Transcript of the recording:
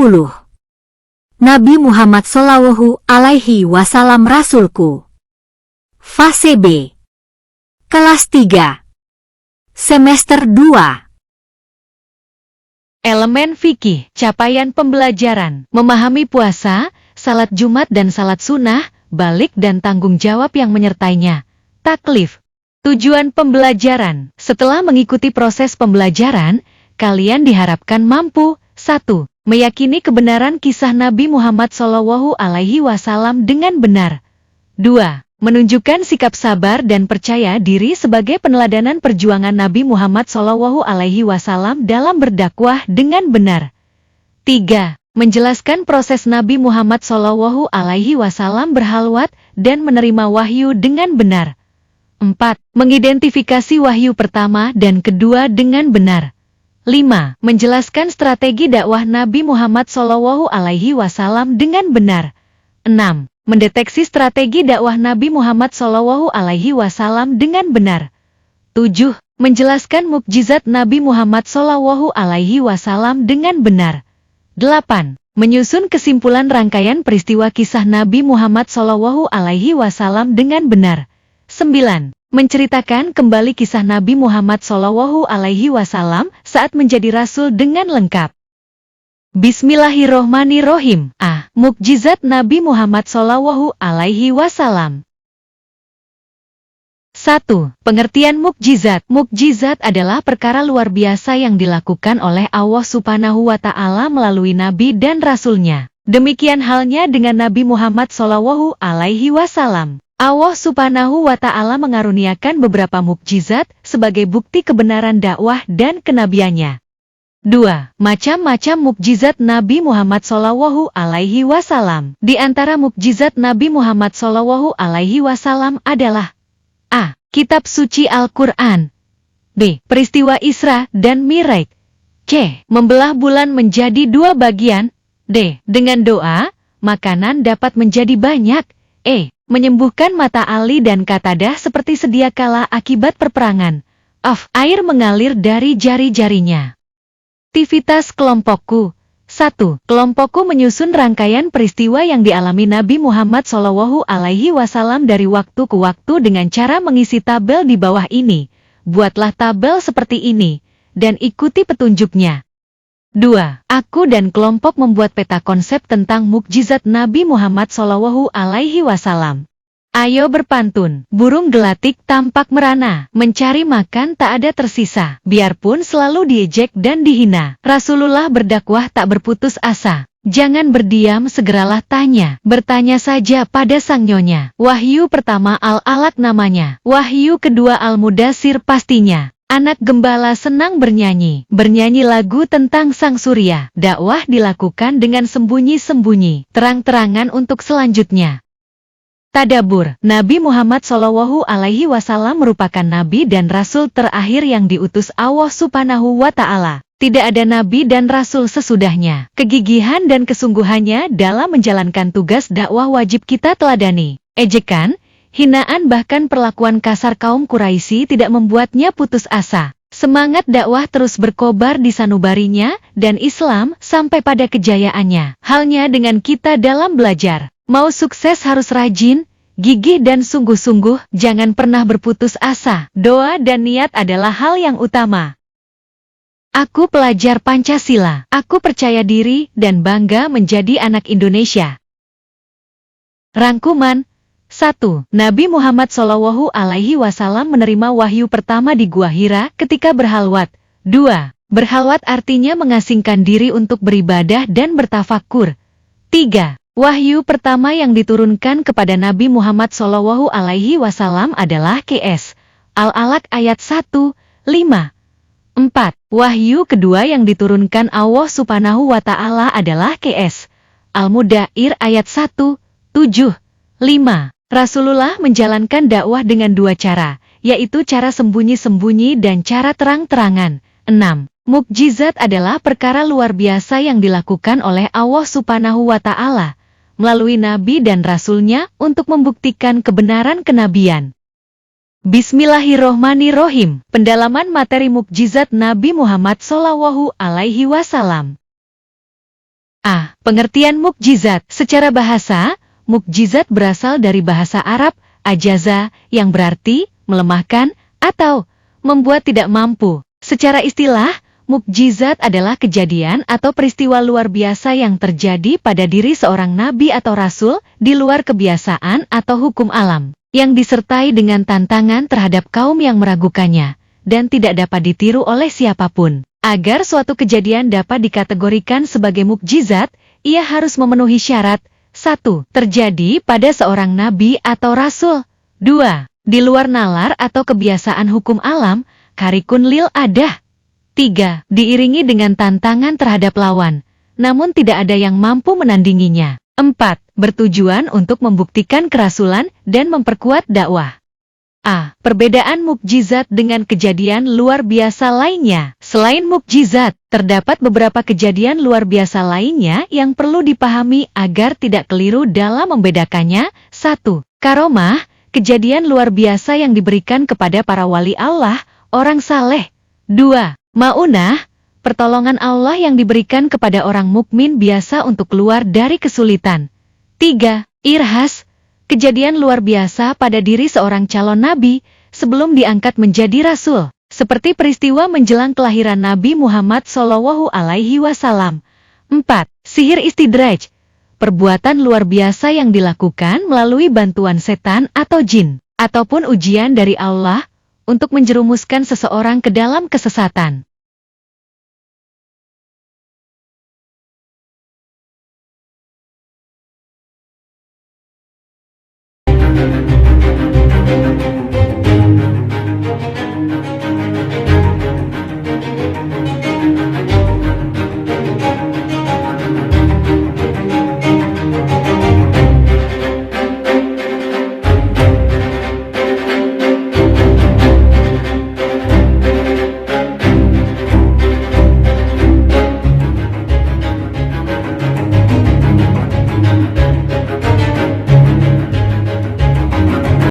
10. Nabi Muhammad Shallallahu Alaihi Wasallam Rasulku. Fase B. Kelas 3. Semester 2. Elemen fikih, capaian pembelajaran, memahami puasa, salat Jumat dan salat sunnah, balik dan tanggung jawab yang menyertainya. Taklif. Tujuan pembelajaran. Setelah mengikuti proses pembelajaran, kalian diharapkan mampu 1. Meyakini kebenaran kisah Nabi Muhammad Shallallahu Alaihi Wasallam dengan benar. 2. Menunjukkan sikap sabar dan percaya diri sebagai peneladanan perjuangan Nabi Muhammad Shallallahu Alaihi Wasallam dalam berdakwah dengan benar. 3. Menjelaskan proses Nabi Muhammad Shallallahu Alaihi Wasallam berhalwat dan menerima wahyu dengan benar. 4. Mengidentifikasi wahyu pertama dan kedua dengan benar. 5. Menjelaskan strategi dakwah Nabi Muhammad Shallallahu Alaihi Wasallam dengan benar. 6. Mendeteksi strategi dakwah Nabi Muhammad Shallallahu Alaihi Wasallam dengan benar. 7. Menjelaskan mukjizat Nabi Muhammad Shallallahu Alaihi Wasallam dengan benar. 8. Menyusun kesimpulan rangkaian peristiwa kisah Nabi Muhammad Shallallahu Alaihi Wasallam dengan benar. 9. Menceritakan kembali kisah Nabi Muhammad Shallallahu Alaihi Wasallam saat menjadi rasul dengan lengkap. Bismillahirrohmanirrohim. Mukjizat Nabi Muhammad Shallallahu Alaihi Wasallam. 1. Pengertian mukjizat. Mukjizat adalah perkara luar biasa yang dilakukan oleh Allah Subhanahu wa Ta'ala melalui Nabi dan Rasul-Nya. Demikian halnya dengan Nabi Muhammad Shallallahu Alaihi Wasallam. Allah Subhanahu wa Ta'ala mengaruniakan beberapa mukjizat sebagai bukti kebenaran dakwah dan kenabiannya. 2. Macam-macam mukjizat Nabi Muhammad Shallallahu Alaihi Wasallam. Di antara mukjizat Nabi Muhammad Shallallahu Alaihi Wasallam adalah A. Kitab suci Al-Quran. B. Peristiwa Isra dan Mi'raj. C. Membelah bulan menjadi 2 bagian. D. Dengan doa, makanan dapat menjadi banyak. E. Menyembuhkan mata Ali dan Qatadah seperti sedia kala akibat perperangan. F. Air mengalir dari jari-jarinya. Aktivitas kelompokku. 1. Kelompokku menyusun rangkaian peristiwa yang dialami Nabi Muhammad Shallallahu Alaihi Wasallam dari waktu ke waktu dengan cara mengisi tabel di bawah ini. Buatlah tabel seperti ini, dan ikuti petunjuknya. 2. Aku dan kelompok membuat peta konsep tentang mukjizat Nabi Muhammad Shallallahu Alaihi Wasallam. Ayo berpantun. Burung gelatik tampak merana, mencari makan tak ada tersisa, biarpun selalu diejek dan dihina. Rasulullah berdakwah tak berputus asa. Jangan berdiam, segeralah tanya. Bertanya saja pada sang nyonya. Wahyu pertama Al-Alaq namanya. Wahyu kedua Al-Mudassir pastinya. Anak gembala senang bernyanyi lagu tentang sang surya. Dakwah dilakukan dengan sembunyi-sembunyi, terang-terangan untuk selanjutnya. Tadabur. Nabi Muhammad Shallallahu Alaihi Wasallam merupakan nabi dan rasul terakhir yang diutus Allah Subhanahu wa Ta'ala. Tidak ada nabi dan rasul sesudahnya. Kegigihan dan kesungguhannya dalam menjalankan tugas dakwah wajib kita teladani. Ejekan, hinaan bahkan perlakuan kasar kaum Quraisy tidak membuatnya putus asa. Semangat dakwah terus berkobar di sanubarinya dan Islam sampai pada kejayaannya. Halnya dengan kita dalam belajar. Mau sukses harus rajin, gigih dan sungguh-sungguh, jangan pernah berputus asa. Doa dan niat adalah hal yang utama. Aku pelajar Pancasila. Aku percaya diri dan bangga menjadi anak Indonesia. Rangkuman. 1. Nabi Muhammad Shallallahu Alaihi Wasallam menerima wahyu pertama di Gua Hira ketika berhalwat. 2. Berhalwat artinya mengasingkan diri untuk beribadah dan bertafakur. 3. Wahyu pertama yang diturunkan kepada Nabi Muhammad Shallallahu Alaihi Wasallam adalah QS Al-Alaq ayat 1:5. 4. Wahyu kedua yang diturunkan Allah Subhanahu wa Ta'ala adalah QS Al-Mudair ayat 1:7-5. Rasulullah menjalankan dakwah dengan 2 cara, yaitu cara sembunyi-sembunyi dan cara terang-terangan. 6. Mukjizat adalah perkara luar biasa yang dilakukan oleh Allah Subhanahu wa Ta'ala melalui Nabi dan Rasul-Nya untuk membuktikan kebenaran kenabian. Bismillahirrohmanirrohim. Pendalaman materi mukjizat Nabi Muhammad Shallallahu Alaihi Wasallam. A. Pengertian mukjizat. Secara bahasa, mukjizat berasal dari bahasa Arab, ajaza, yang berarti melemahkan atau membuat tidak mampu. Secara istilah, mukjizat adalah kejadian atau peristiwa luar biasa yang terjadi pada diri seorang nabi atau rasul di luar kebiasaan atau hukum alam, yang disertai dengan tantangan terhadap kaum yang meragukannya, dan tidak dapat ditiru oleh siapapun. Agar suatu kejadian dapat dikategorikan sebagai mukjizat, ia harus memenuhi syarat: 1. Terjadi pada seorang nabi atau rasul. 2. Di luar nalar atau kebiasaan hukum alam, karikun lil adah. 3. Diiringi dengan tantangan terhadap lawan, namun tidak ada yang mampu menandinginya. 4. Bertujuan untuk membuktikan kerasulan dan memperkuat dakwah. A. Perbedaan mukjizat dengan kejadian luar biasa lainnya. Selain mukjizat, terdapat beberapa kejadian luar biasa lainnya yang perlu dipahami agar tidak keliru dalam membedakannya. 1. Karomah, kejadian luar biasa yang diberikan kepada para wali Allah, orang saleh. 2. Maunah, pertolongan Allah yang diberikan kepada orang mukmin biasa untuk keluar dari kesulitan. 3. Irhas, kejadian luar biasa pada diri seorang calon nabi sebelum diangkat menjadi rasul, seperti peristiwa menjelang kelahiran Nabi Muhammad SAW. 4. Sihir istidraj, perbuatan luar biasa yang dilakukan melalui bantuan setan atau jin, ataupun ujian dari Allah untuk menjerumuskan seseorang ke dalam kesesatan.